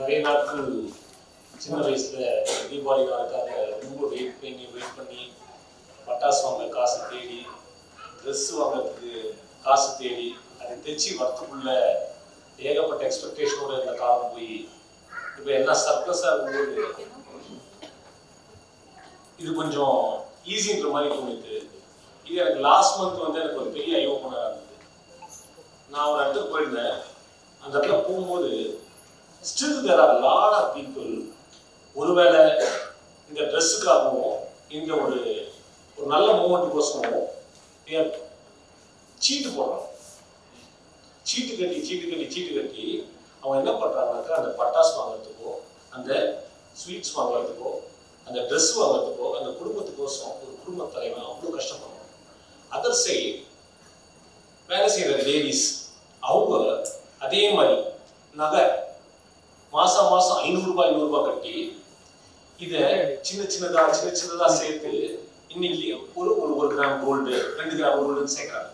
நிறைய நாட்கள் சின்ன வயசுல தீபாவளி நாளுக்காக ரொம்ப வெயிட் பண்ணி பட்டாசு வாங்க காசு தேடி, ட்ரெஸ் வாங்கிறதுக்கு காசு தேடி, அதை தைச்சி வரத்துக்குள்ள ஏகப்பட்ட எக்ஸ்பெக்டேஷனோட இந்த காலம் போய் இப்போ எல்லாம் சர்ப்ளஸாக இருக்கும்போது இது கொஞ்சம் ஈஸின்ற மாதிரி தோணுது. இது எனக்கு லாஸ்ட் மந்த் வந்து எனக்கு ஒரு பெரிய ஐ ஓப்பனராக இருந்தது. நான் ஒரு இடத்துக்கு போயிருந்தேன். அந்த இடத்துல போகும்போது still there are lot of people ஒருவேளை இந்த ட்ரெஸ்ஸுக்காகவும் இந்த ஒரு நல்ல மூமெண்ட்டுக்கோசமும் சீட்டு போடுறான். சீட்டு கட்டி அவங்க என்ன பண்ணுறாங்கனாக்கா அந்த பட்டாசு வாங்குறதுக்கோ, அந்த ஸ்வீட்ஸ் வாங்குறதுக்கோ, அந்த ட்ரெஸ் வாங்குறதுக்கோ, அந்த குடும்பத்துக்கோசம் ஒரு குடும்ப தலைவன் அவ்வளோ கஷ்டப்படுறாங்க. அதர் சைடு வேலை செய்கிற லேடிஸ் அவங்க அதே மாதிரி நகை மாசம் 500 கட்டி இதை சின்ன சின்னதா சேர்த்து இன்னைக்கு ஒரு கிராம் கோல்டு 2 கிராம் கோல்டு சேர்க்கிறாங்க.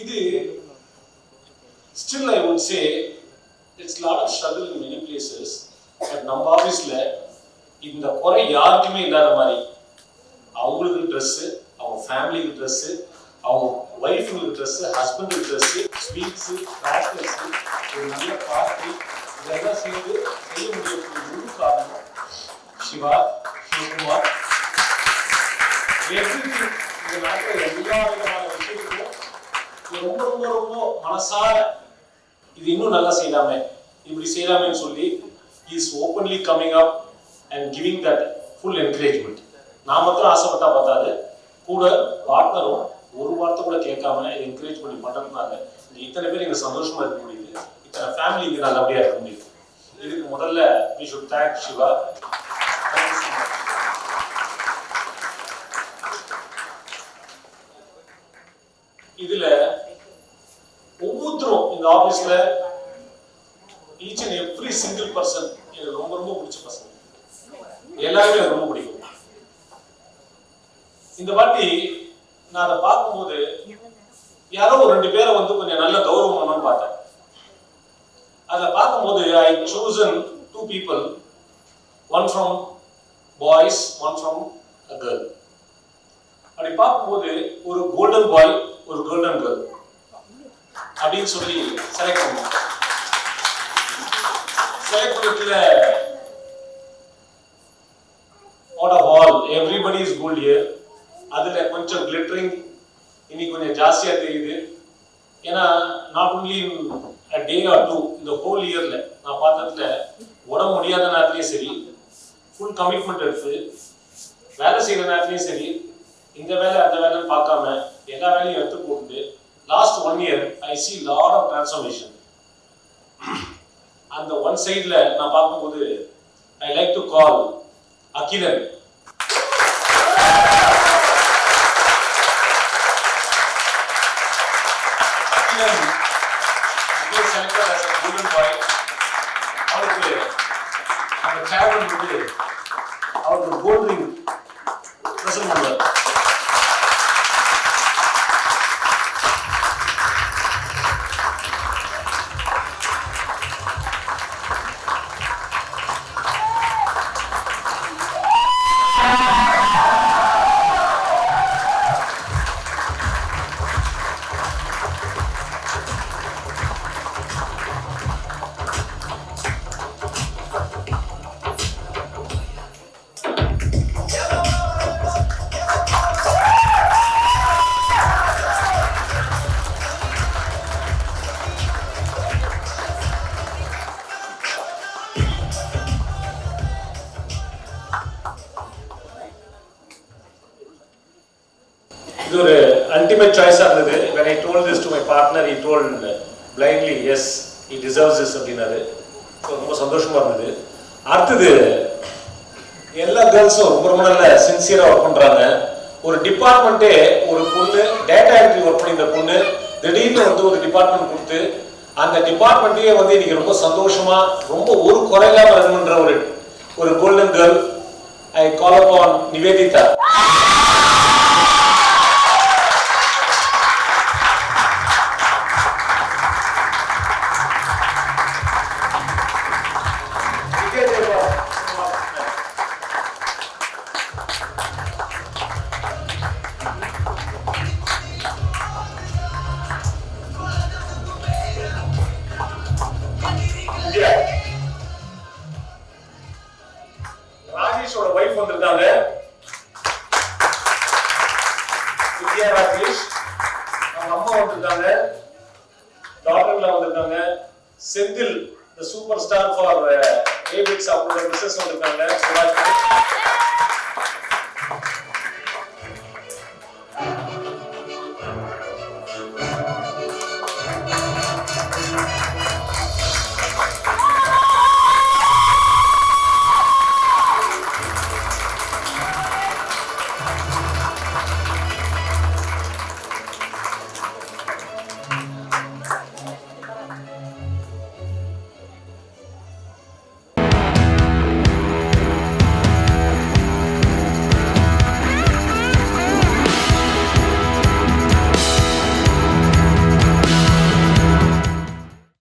இது still I would say it's lot of struggle in many places. But நம்ம ஆஃபீஸ்ல இந்த குறை யாருக்குமே இல்லாத மாதிரி அவங்களுக்கு ட்ரெஸ்ஸு, அவங்க ஃபேமிலிக்கு ட்ரெஸ்ஸு, அவங்க ஒய்ஃபுங்களுக்கு ட்ரெஸ்ஸு, ஹஸ்பண்டுக்கு ட்ரெஸ்ஸு, ஸ்வீட்ஸு, கிராக்கர்ஸு, ஒரு நல்ல பார்ட்டி இதெல்லாம் சேர்ந்து செய்ய முடியக்கூடிய முழு காரணம் சிவா, சிவகுமார். எவ்ரிதிங் இந்த நாட்டில் எல்லா விதமான விஷயத்துக்கும் ரொம்ப ரொம்ப ரொம்ப மனசார இது இன்னும் நல்லா செய்யலாமே, இப்படி செய்யலாமேன்னு சொல்லி is openly coming up and giving that full encouragement. நான் மாத்திரம் ஆசைப்பட்டா பார்த்தாது, கூட பார்ட்னரும் ஒரு வார்த்தை கூட கேட்காம என்கரேஜ் பண்ணி பண்ணுறதுனால இத்தனை பேர் இங்கே சந்தோஷமா இருக்க முடியுது, இத்தனை ஃபேமிலி இங்கே நல்லபடியா இருக்க முடியுது. இதுக்கு முதல்ல we should thank சிவா. இதுல ஒவ்வொருத்தரும் இந்த ஆபீஸ்ல each and every single person எனக்கு ரொம்ப ரொம்ப பிடிச்ச பர்சன், எல்லாருமே எனக்கு ரொம்ப பிடிக்கும். இந்த வாட்டி நான் அதை பார்க்கும்போது யாரோ ஒரு 2 பேரை வந்து கொஞ்சம் நல்ல கௌரவம் பண்ணணும்னு பார்த்தேன். அதை பார்க்கும்போது ஐ Susan 2 people, one from boys, one from a girl. அப்படி பார்க்கும்போது ஒரு கோல்டன் பாய், ஒரு கோல்டன் கேர்ள் அப்படின்னு சொல்லி செலக்ட் பண்ணோம். செலக்ட் பண்ணதுல out of all everybody is gold here. அதுல கொஞ்சம் கிளிட்டரிங் இன்னைக்கு கொஞ்சம் ஜாஸ்தியா தெரியுது. ஏன்னா not only a day or two இந்த ஹோல் இயர்ல நான் பார்த்ததுல உடம்பு முடியாத நேரத்துலயும் சரி, ஃபுல் கமிட்மெண்ட் எடுத்து வேலை செய்யற நேரத்துலயும் சரி, இந்த வேலை அந்த வேலைன்னு பார்க்காம எல்லா வேலையும் எடுத்து போட்டு last 1 year I see lot of transformation. அந்த ஒன் சைட்ல நான் பார்க்கும்போது I like to call Akilan. Selected as a golden boy. அவருக்கு அந்த சேவல் வந்து அவருக்கு கோல்ட் ரிங் பிரசன்ட் பண்ணுவார். இது ஒரு அல்டிமேட் சாய்ஸா இருந்தது. when I told this to my partner, he told blindly yes, he deserves this அப்படினாரு. ரொம்ப சந்தோஷமா இருந்தது. அடுத்தது எல்லா கேர்ள்ஸும் ரொம்ப நல்ல சின்சியரா ஒர்க் பண்றாங்க. ஒரு டிபார்ட்மெண்ட்டே ஒரு பொண்ணு டேட்டா என்ட்ரி ஒர்க் பண்ணியிருந்த பொண்ணு திடீர்னு வந்து ஒரு டிபார்ட்மெண்ட் கொடுத்து அந்த டிபார்ட்மெண்ட்டையே வந்து இன்னைக்கு ரொம்ப சந்தோஷமா ரொம்ப ஒரு குறையில்லாம ரன் பண்ற ஒரு golden girl. I call upon Nivedita. Senthil the superstar for ஏபிக்ஸ் அவங்களோட மிஸ்ஸஸ் வந்திருக்காங்க.